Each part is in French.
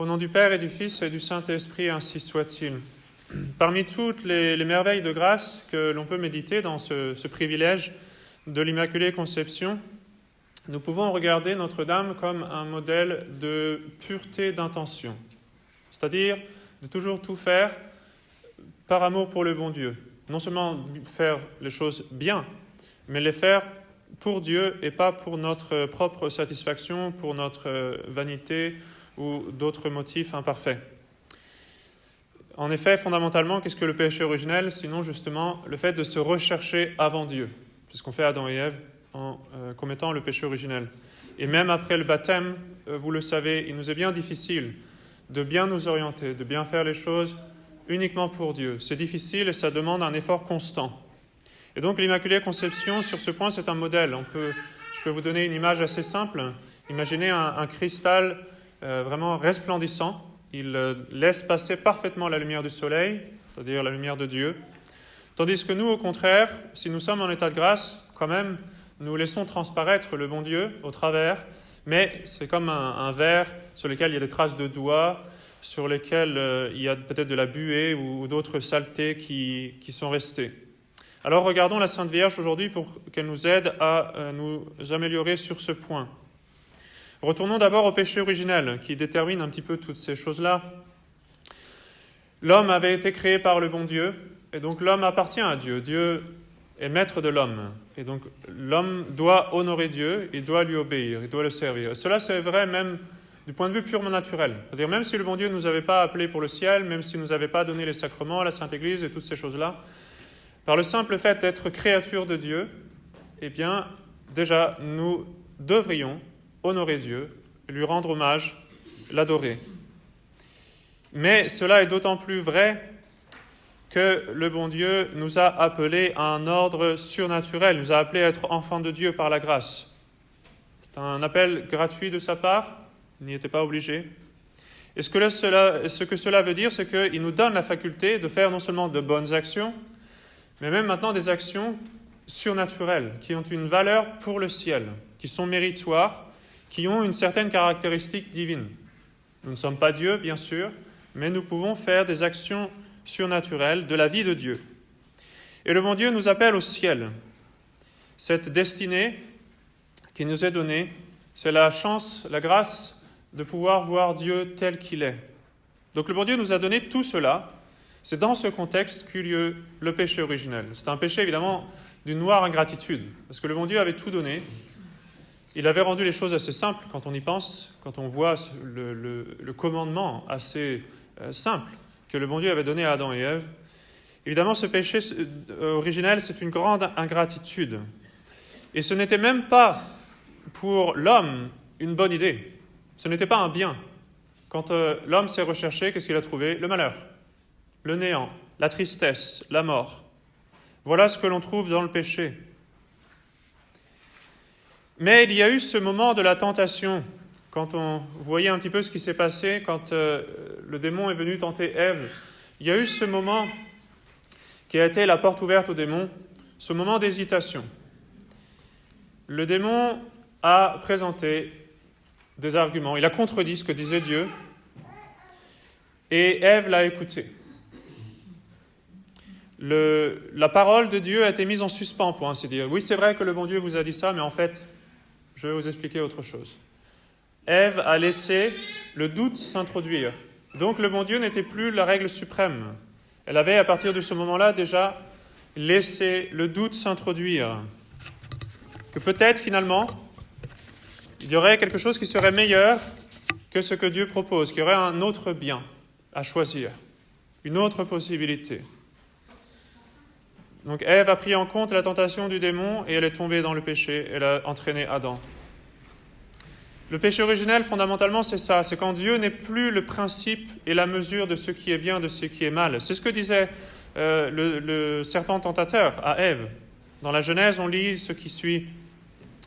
Au nom du Père et du Fils et du Saint-Esprit, ainsi soit-il. Parmi toutes les merveilles de grâce que l'on peut méditer dans ce privilège de l'Immaculée Conception, nous pouvons regarder Notre-Dame comme un modèle de pureté d'intention, c'est-à-dire de toujours tout faire par amour pour le bon Dieu. Non seulement faire les choses bien, mais les faire pour Dieu et pas pour notre propre satisfaction, pour notre vanité ou d'autres motifs imparfaits. En effet, fondamentalement, qu'est-ce que le péché originel, sinon justement le fait de se rechercher avant Dieu? C'est ce qu'ont fait Adam et Ève en commettant le péché originel. Et même après le baptême, vous le savez, il nous est bien difficile de bien nous orienter, de bien faire les choses uniquement pour Dieu. C'est difficile et ça demande un effort constant. Et donc l'Immaculée Conception, sur ce point, c'est un modèle. Je peux vous donner une image assez simple. Imaginez un cristal vraiment resplendissant. Il laisse passer parfaitement la lumière du soleil, c'est-à-dire la lumière de Dieu. Tandis que nous, au contraire, si nous sommes en état de grâce, quand même, nous laissons transparaître le bon Dieu au travers, mais c'est comme un verre sur lequel il y a des traces de doigts, sur lesquels il y a peut-être de la buée ou d'autres saletés qui sont restées. Alors regardons la Sainte Vierge aujourd'hui pour qu'elle nous aide à nous améliorer sur ce point. Retournons d'abord au péché originel qui détermine un petit peu toutes ces choses-là. L'homme avait été créé par le bon Dieu, et donc l'homme appartient à Dieu. Dieu est maître de l'homme, et donc l'homme doit honorer Dieu, il doit lui obéir, il doit le servir. Et cela, c'est vrai même du point de vue purement naturel. C'est-à-dire même si le bon Dieu ne nous avait pas appelés pour le ciel, même s'il ne nous avait pas donné les sacrements, la Sainte Église et toutes ces choses-là, par le simple fait d'être créature de Dieu, eh bien, déjà, nous devrions honorer Dieu, lui rendre hommage, l'adorer. Mais cela est d'autant plus vrai que le bon Dieu nous a appelés à un ordre surnaturel, nous a appelés à être enfants de Dieu par la grâce. C'est un appel gratuit de sa part, il n'y était pas obligé. Et ce que cela veut dire, c'est qu'il nous donne la faculté de faire non seulement de bonnes actions, mais même maintenant des actions surnaturelles, qui ont une valeur pour le ciel, qui sont méritoires, qui ont une certaine caractéristique divine. Nous ne sommes pas Dieu, bien sûr, mais nous pouvons faire des actions surnaturelles de la vie de Dieu. Et le bon Dieu nous appelle au ciel. Cette destinée qui nous est donnée, c'est la chance, la grâce de pouvoir voir Dieu tel qu'il est. Donc le bon Dieu nous a donné tout cela. C'est dans ce contexte qu'eut lieu le péché originel. C'est un péché évidemment d'une noire ingratitude, parce que le bon Dieu avait tout donné. Il avait rendu les choses assez simples quand on y pense, quand on voit le commandement assez simple que le bon Dieu avait donné à Adam et Ève. Évidemment, ce péché originel, c'est une grande ingratitude. Et ce n'était même pas pour l'homme une bonne idée. Ce n'était pas un bien. Quand l'homme s'est recherché, qu'est-ce qu'il a trouvé? Le malheur, le néant, la tristesse, la mort. Voilà ce que l'on trouve dans le péché. Mais il y a eu ce moment de la tentation, quand on voyait un petit peu ce qui s'est passé, quand le démon est venu tenter Ève. Il y a eu ce moment qui a été la porte ouverte au démon, ce moment d'hésitation. Le démon a présenté des arguments, il a contredit ce que disait Dieu, et Ève l'a écouté. La parole de Dieu a été mise en suspens, pour ainsi dire. Oui, c'est vrai que le bon Dieu vous a dit ça, mais en fait, je vais vous expliquer autre chose. Ève a laissé le doute s'introduire. Donc le bon Dieu n'était plus la règle suprême. Elle avait, à partir de ce moment-là, déjà laissé le doute s'introduire. Que peut-être, finalement, il y aurait quelque chose qui serait meilleur que ce que Dieu propose, qu'il y aurait un autre bien à choisir, une autre possibilité. Donc Ève a pris en compte la tentation du démon et elle est tombée dans le péché, elle a entraîné Adam. Le péché originel, fondamentalement, c'est ça, c'est quand Dieu n'est plus le principe et la mesure de ce qui est bien, de ce qui est mal. C'est ce que disait le serpent tentateur à Ève. Dans la Genèse, on lit ce qui suit.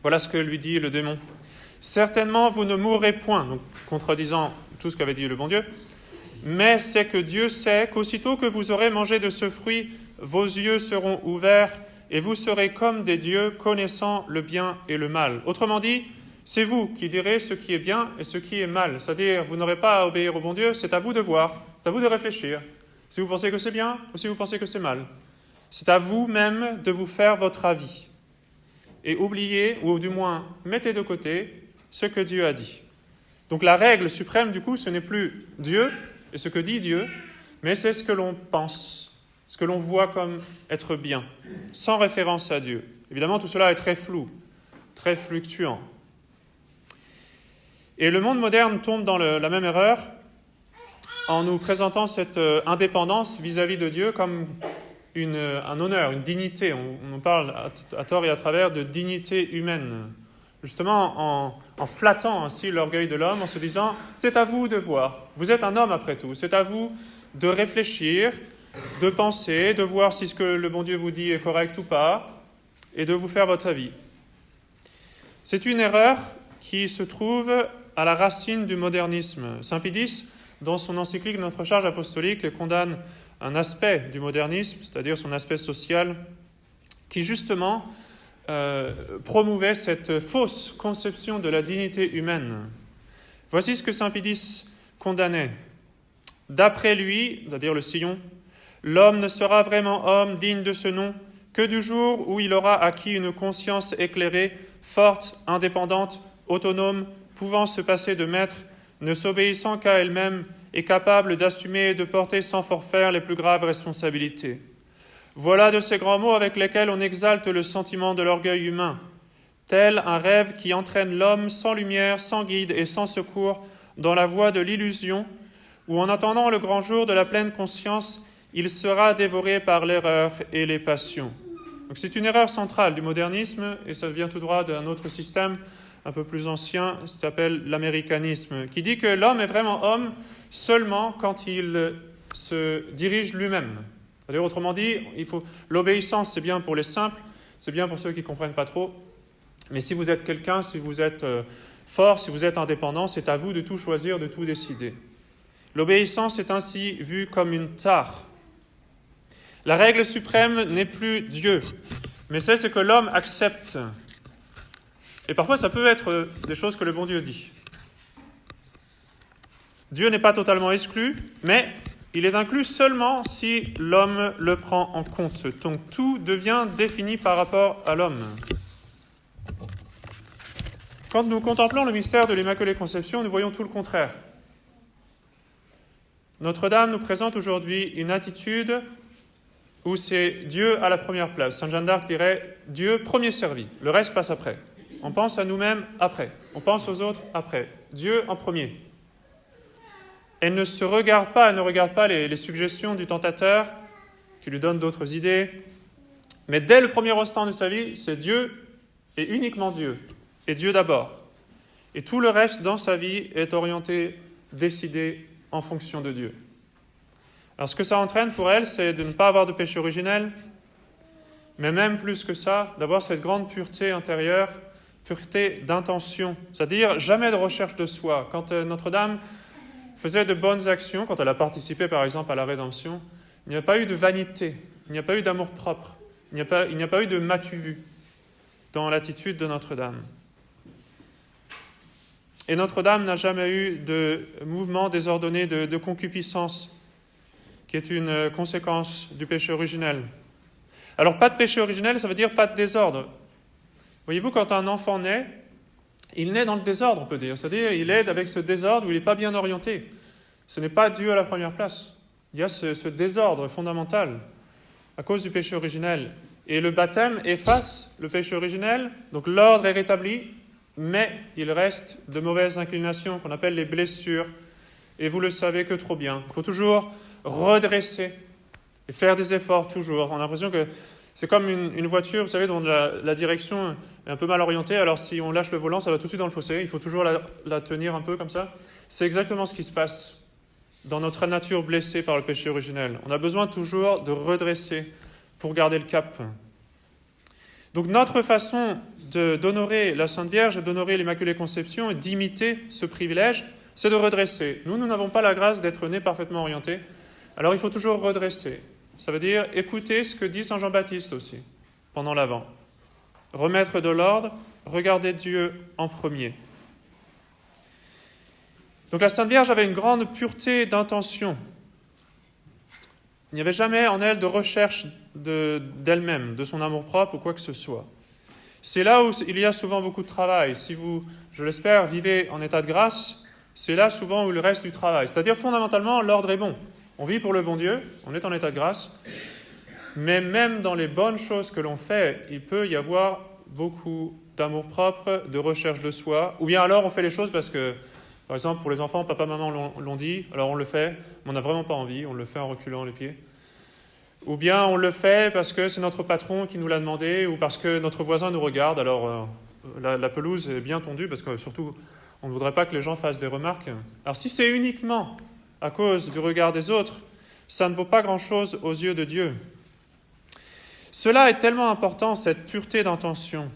Voilà ce que lui dit le démon. « Certainement, vous ne mourrez point », donc contredisant tout ce qu'avait dit le bon Dieu, « mais c'est que Dieu sait qu'aussitôt que vous aurez mangé de ce fruit, vos yeux seront ouverts et vous serez comme des dieux connaissant le bien et le mal. » Autrement dit, C'est vous qui direz ce qui est bien et ce qui est mal. C'est-à-dire, vous n'aurez pas à obéir au bon Dieu, c'est à vous de voir, c'est à vous de réfléchir. Si vous pensez que c'est bien ou si vous pensez que c'est mal. C'est à vous-même de vous faire votre avis. Et oubliez, ou du moins mettez de côté, ce que Dieu a dit. Donc la règle suprême, du coup, ce n'est plus Dieu et ce que dit Dieu, mais c'est ce que l'on pense, ce que l'on voit comme être bien, sans référence à Dieu. Évidemment, tout cela est très flou, très fluctuant. Et le monde moderne tombe dans la même erreur en nous présentant cette indépendance vis-à-vis de Dieu comme un honneur, une dignité. On parle à tort et à travers de dignité humaine. Justement, en flattant ainsi l'orgueil de l'homme, en se disant « c'est à vous de voir, vous êtes un homme après tout, c'est à vous de réfléchir, de penser, de voir si ce que le bon Dieu vous dit est correct ou pas, et de vous faire votre avis. » C'est une erreur qui se trouve à la racine du modernisme. Saint Pie X, dans son encyclique Notre charge apostolique, condamne un aspect du modernisme, c'est-à-dire son aspect social, qui justement promouvait cette fausse conception de la dignité humaine. Voici ce que Saint Pie X condamnait. D'après lui, c'est-à-dire le Sillon, l'homme ne sera vraiment homme digne de ce nom que du jour où il aura acquis une conscience éclairée, forte, indépendante, autonome, pouvant se passer de maître, ne s'obéissant qu'à elle-même et capable d'assumer et de porter sans forfaire les plus graves responsabilités. Voilà de ces grands mots avec lesquels on exalte le sentiment de l'orgueil humain, tel un rêve qui entraîne l'homme sans lumière, sans guide et sans secours dans la voie de l'illusion, où en attendant le grand jour de la pleine conscience, il sera dévoré par l'erreur et les passions. Donc c'est une erreur centrale du modernisme, et ça vient tout droit d'un autre système un peu plus ancien, ça s'appelle l'américanisme, qui dit que l'homme est vraiment homme seulement quand il se dirige lui-même. C'est-à-dire, autrement dit, l'obéissance, c'est bien pour les simples, c'est bien pour ceux qui ne comprennent pas trop, mais si vous êtes quelqu'un, si vous êtes fort, si vous êtes indépendant, c'est à vous de tout choisir, de tout décider. L'obéissance est ainsi vue comme une tare. La règle suprême n'est plus Dieu, mais c'est ce que l'homme accepte. Et parfois, ça peut être des choses que le bon Dieu dit. Dieu n'est pas totalement exclu, mais il est inclus seulement si l'homme le prend en compte. Donc tout devient défini par rapport à l'homme. Quand nous contemplons le mystère de l'Immaculée Conception, nous voyons tout le contraire. Notre-Dame nous présente aujourd'hui une attitude où c'est Dieu à la première place. Sainte Jeanne d'Arc dirait « Dieu premier servi, le reste passe après ». On pense à nous-mêmes après, on pense aux autres après. Dieu en premier. Elle ne regarde pas les suggestions du tentateur qui lui donne d'autres idées, mais dès le premier instant de sa vie, c'est Dieu et uniquement Dieu, et Dieu d'abord. Et tout le reste dans sa vie est orienté, décidé en fonction de Dieu. Alors ce que ça entraîne pour elle, c'est de ne pas avoir de péché originel, mais même plus que ça, d'avoir cette grande pureté intérieure, pureté d'intention, c'est-à-dire jamais de recherche de soi. Quand Notre-Dame faisait de bonnes actions, quand elle a participé par exemple à la rédemption, il n'y a pas eu de vanité, il n'y a pas eu d'amour-propre, il n'y a pas eu de m'as-tu vu dans l'attitude de Notre-Dame. Et Notre-Dame n'a jamais eu de mouvement désordonné de concupiscence, qui est une conséquence du péché originel. Alors pas de péché originel, ça veut dire pas de désordre. Voyez-vous, quand un enfant naît, il naît dans le désordre, on peut dire. C'est-à-dire, il est avec ce désordre où il n'est pas bien orienté. Ce n'est pas Dieu à la première place. Il y a ce désordre fondamental à cause du péché originel. Et le baptême efface le péché originel, donc l'ordre est rétabli, mais il reste de mauvaises inclinations qu'on appelle les blessures. Et vous le savez que trop bien. Il faut toujours redresser et faire des efforts toujours. On a l'impression que c'est comme une voiture, vous savez, dont la direction est un peu mal orientée. Alors si on lâche le volant, ça va tout de suite dans le fossé. Il faut toujours la tenir un peu comme ça. C'est exactement ce qui se passe dans notre nature blessée par le péché originel. On a besoin toujours de redresser pour garder le cap. Donc notre façon d'honorer la Sainte Vierge et d'honorer l'Immaculée Conception et d'imiter ce privilège, c'est de redresser. Nous n'avons pas la grâce d'être nés parfaitement orientés. Alors il faut toujours redresser. Ça veut dire écouter ce que dit Saint Jean-Baptiste aussi, pendant l'Avent. Remettre de l'ordre, regarder Dieu en premier. Donc la Sainte Vierge avait une grande pureté d'intention. Il n'y avait jamais en elle de recherche d'elle-même, de son amour-propre ou quoi que ce soit. C'est là où il y a souvent beaucoup de travail. Si vous, je l'espère, vivez en état de grâce, c'est là souvent où il reste du travail. C'est-à-dire, fondamentalement, l'ordre est bon. On vit pour le bon Dieu, on est en état de grâce, mais même dans les bonnes choses que l'on fait, il peut y avoir beaucoup d'amour-propre, de recherche de soi, ou bien alors on fait les choses parce que, par exemple, pour les enfants, papa, maman l'ont dit, alors on le fait, mais on n'a vraiment pas envie, on le fait en reculant les pieds. Ou bien on le fait parce que c'est notre patron qui nous l'a demandé, ou parce que notre voisin nous regarde, alors la pelouse est bien tondue, parce que surtout, on ne voudrait pas que les gens fassent des remarques. Alors si c'est uniquement à cause du regard des autres, ça ne vaut pas grand-chose aux yeux de Dieu. Cela est tellement important, cette pureté d'intention.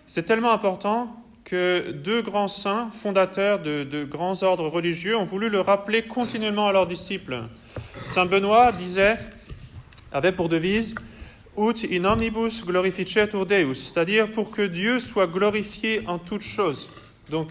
C'est tellement important que deux grands saints, fondateurs de grands ordres religieux, ont voulu le rappeler continuellement à leurs disciples. Saint Benoît avait pour devise « Ut in omnibus glorificetur Deus », c'est-à-dire pour que Dieu soit glorifié en toutes choses. Donc,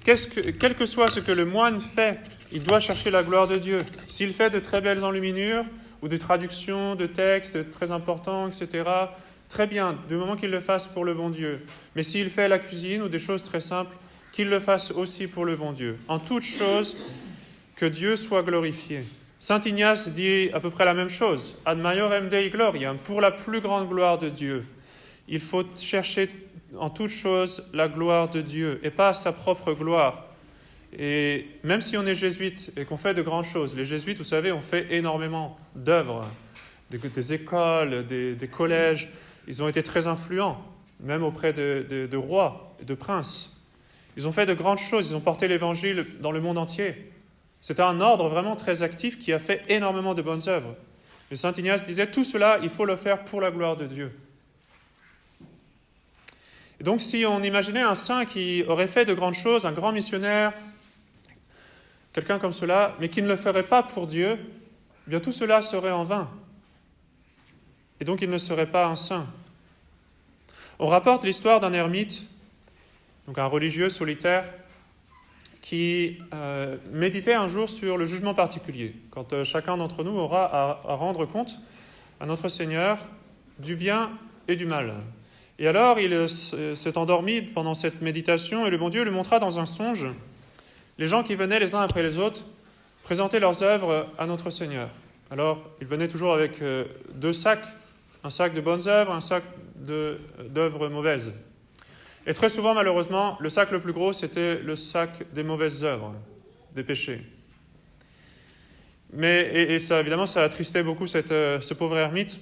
quel que soit ce que le moine fait, il doit chercher la gloire de Dieu. S'il fait de très belles enluminures ou des traductions de textes très importants, etc., très bien, du moment qu'il le fasse pour le bon Dieu. Mais s'il fait la cuisine ou des choses très simples, qu'il le fasse aussi pour le bon Dieu. En toutes choses, que Dieu soit glorifié. Saint Ignace dit à peu près la même chose. Ad maiorem Dei gloriam, pour la plus grande gloire de Dieu. Il faut chercher en toutes choses la gloire de Dieu et pas sa propre gloire. Et même si on est jésuite et qu'on fait de grandes choses, les jésuites, vous savez, ont fait énormément d'œuvres, des écoles, des collèges. Ils ont été très influents, même auprès de rois et de princes. Ils ont fait de grandes choses, ils ont porté l'évangile dans le monde entier. C'était un ordre vraiment très actif qui a fait énormément de bonnes œuvres. Et saint Ignace disait, tout cela, il faut le faire pour la gloire de Dieu. Et donc si on imaginait un saint qui aurait fait de grandes choses, un grand missionnaire, quelqu'un comme cela, mais qui ne le ferait pas pour Dieu, eh bien tout cela serait en vain. Et donc il ne serait pas un saint. On rapporte l'histoire d'un ermite, donc un religieux solitaire, qui méditait un jour sur le jugement particulier, quand chacun d'entre nous aura à rendre compte à notre Seigneur du bien et du mal. Et alors il s'est endormi pendant cette méditation, et le bon Dieu lui montra dans un songe les gens qui venaient les uns après les autres présenter leurs œuvres à notre Seigneur. Alors, ils venaient toujours avec deux sacs, un sac de bonnes œuvres, un sac d'œuvres mauvaises. Et très souvent, malheureusement, le sac le plus gros, c'était le sac des mauvaises œuvres, des péchés. Et ça, évidemment, ça attristait beaucoup ce pauvre ermite.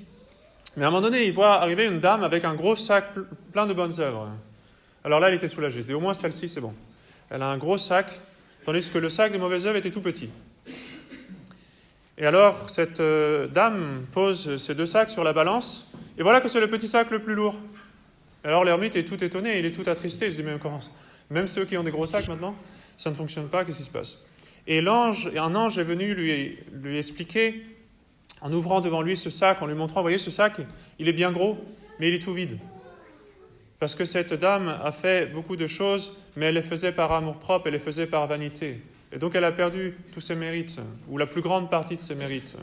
Mais à un moment donné, il voit arriver une dame avec un gros sac plein de bonnes œuvres. Alors là, il était soulagé. Il dit, au moins celle-ci, c'est bon. Elle a un gros sac, tandis que le sac des mauvaises œuvres était tout petit. Et alors, cette dame pose ces deux sacs sur la balance, et voilà que c'est le petit sac le plus lourd. Alors l'ermite est tout étonné, il est tout attristé, il se dit, mais comment, même ceux qui ont des gros sacs maintenant, ça ne fonctionne pas, qu'est-ce qui se passe? Et un ange est venu lui expliquer, en ouvrant devant lui ce sac, en lui montrant, voyez, ce sac, il est bien gros, mais il est tout vide. Parce que cette dame a fait beaucoup de choses, mais elle les faisait par amour-propre, elle les faisait par vanité. Et donc elle a perdu tous ses mérites, ou la plus grande partie de ses mérites.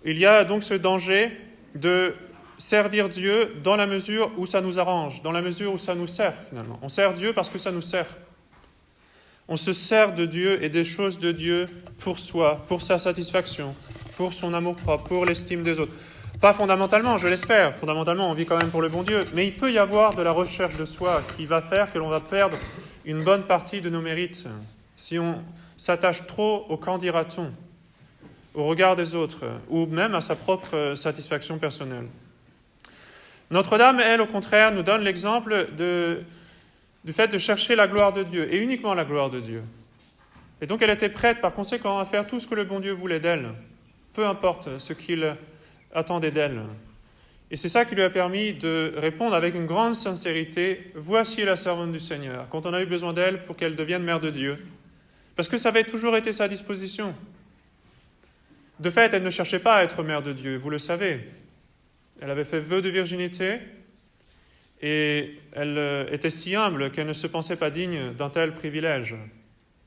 Il y a donc ce danger de servir Dieu dans la mesure où ça nous arrange, dans la mesure où ça nous sert finalement. On sert Dieu parce que ça nous sert. On se sert de Dieu et des choses de Dieu pour soi, pour sa satisfaction, pour son amour-propre, pour l'estime des autres. Pas fondamentalement, je l'espère. Fondamentalement, on vit quand même pour le bon Dieu. Mais il peut y avoir de la recherche de soi qui va faire que l'on va perdre une bonne partie de nos mérites si on s'attache trop au qu'en dira-t-on, au regard des autres, ou même à sa propre satisfaction personnelle. Notre-Dame, elle, au contraire, nous donne l'exemple du fait de chercher la gloire de Dieu, et uniquement la gloire de Dieu. Et donc elle était prête, par conséquent, à faire tout ce que le bon Dieu voulait d'elle, peu importe ce qu'il attendait d'elle. Et c'est ça qui lui a permis de répondre avec une grande sincérité, « Voici la servante du Seigneur », quand on a eu besoin d'elle pour qu'elle devienne mère de Dieu. Parce que ça avait toujours été sa disposition. De fait, elle ne cherchait pas à être mère de Dieu, vous le savez. Elle avait fait vœu de virginité, et elle était si humble qu'elle ne se pensait pas digne d'un tel privilège.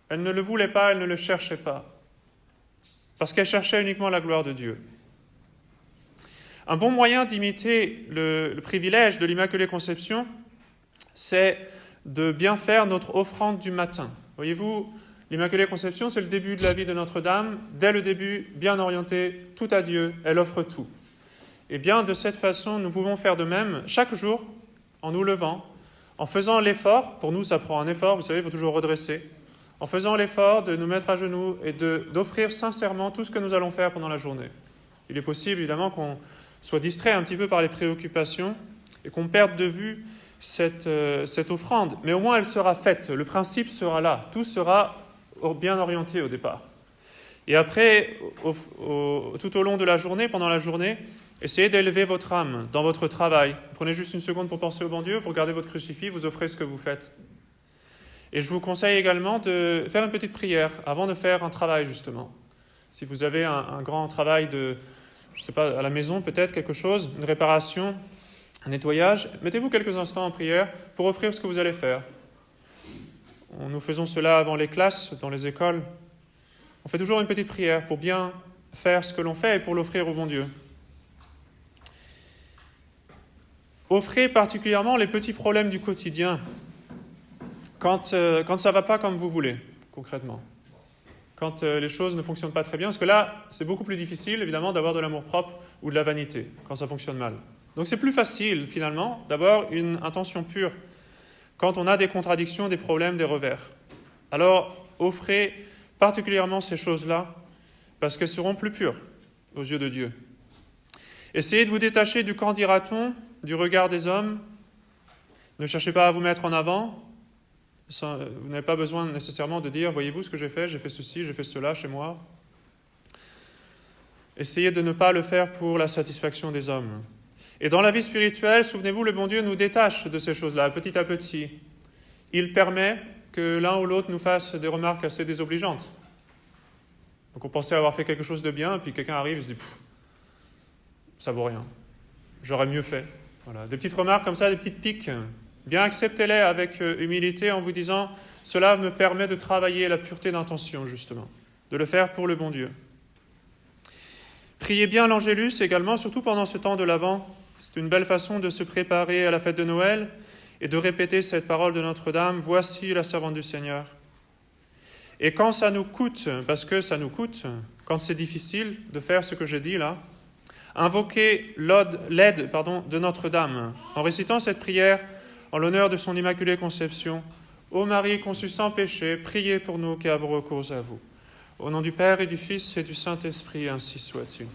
Elle ne le voulait pas, elle ne le cherchait pas, parce qu'elle cherchait uniquement la gloire de Dieu. Un bon moyen d'imiter le privilège de l'Immaculée Conception, c'est de bien faire notre offrande du matin. Voyez-vous, l'Immaculée Conception, c'est le début de la vie de Notre-Dame. Dès le début, bien orientée, tout à Dieu, elle offre tout. Et bien, de cette façon, nous pouvons faire de même chaque jour, en nous levant, en faisant l'effort, pour nous ça prend un effort, vous savez, il faut toujours redresser, en faisant l'effort de nous mettre à genoux et d'offrir sincèrement tout ce que nous allons faire pendant la journée. Il est possible, évidemment, qu'on soit distrait un petit peu par les préoccupations et qu'on perde de vue cette offrande, mais au moins elle sera faite, le principe sera là, tout sera bien orienté au départ. Et après, tout au long de la journée, pendant la journée, essayez d'élever votre âme dans votre travail. Prenez juste une seconde pour penser au bon Dieu, vous regardez votre crucifix, vous offrez ce que vous faites. Et je vous conseille également de faire une petite prière avant de faire un travail, justement. Si vous avez un grand travail je ne sais pas, à la maison peut-être, quelque chose, une réparation, un nettoyage, mettez-vous quelques instants en prière pour offrir ce que vous allez faire. Nous faisons cela avant les classes, dans les écoles. On fait toujours une petite prière pour bien faire ce que l'on fait et pour l'offrir au bon Dieu. Offrez particulièrement les petits problèmes du quotidien quand ça ne va pas comme vous voulez, concrètement. Quand les choses ne fonctionnent pas très bien, parce que là, c'est beaucoup plus difficile, évidemment, d'avoir de l'amour-propre ou de la vanité, quand ça fonctionne mal. Donc c'est plus facile, finalement, d'avoir une intention pure quand on a des contradictions, des problèmes, des revers. Alors, offrez particulièrement ces choses-là, parce qu'elles seront plus pures aux yeux de Dieu. Essayez de vous détacher du qu'en dira-t-on, du regard des hommes. Ne cherchez pas à vous mettre en avant. Vous n'avez pas besoin nécessairement de dire « Voyez-vous ce que j'ai fait ceci, j'ai fait cela chez moi. » Essayez de ne pas le faire pour la satisfaction des hommes. Et dans la vie spirituelle, souvenez-vous, le bon Dieu nous détache de ces choses-là, petit à petit. Il permet que l'un ou l'autre nous fasse des remarques assez désobligeantes. Donc on pensait avoir fait quelque chose de bien, puis quelqu'un arrive et se dit « ça vaut rien, j'aurais mieux fait ». Voilà. Des petites remarques comme ça, des petites piques. Bien acceptez-les avec humilité en vous disant « cela me permet de travailler la pureté d'intention, justement, de le faire pour le bon Dieu ». Priez bien l'Angélus également, surtout pendant ce temps de l'Avent. C'est une belle façon de se préparer à la fête de Noël et de répéter cette parole de Notre-Dame « Voici la servante du Seigneur ». Et quand ça nous coûte, parce que ça nous coûte, quand c'est difficile de faire ce que j'ai dit là, invoquez l'aide de Notre-Dame en récitant cette prière en l'honneur de son Immaculée Conception. Ô Marie conçue sans péché, priez pour nous qui avons recours à vous. Au nom du Père et du Fils et du Saint-Esprit, ainsi soit-il.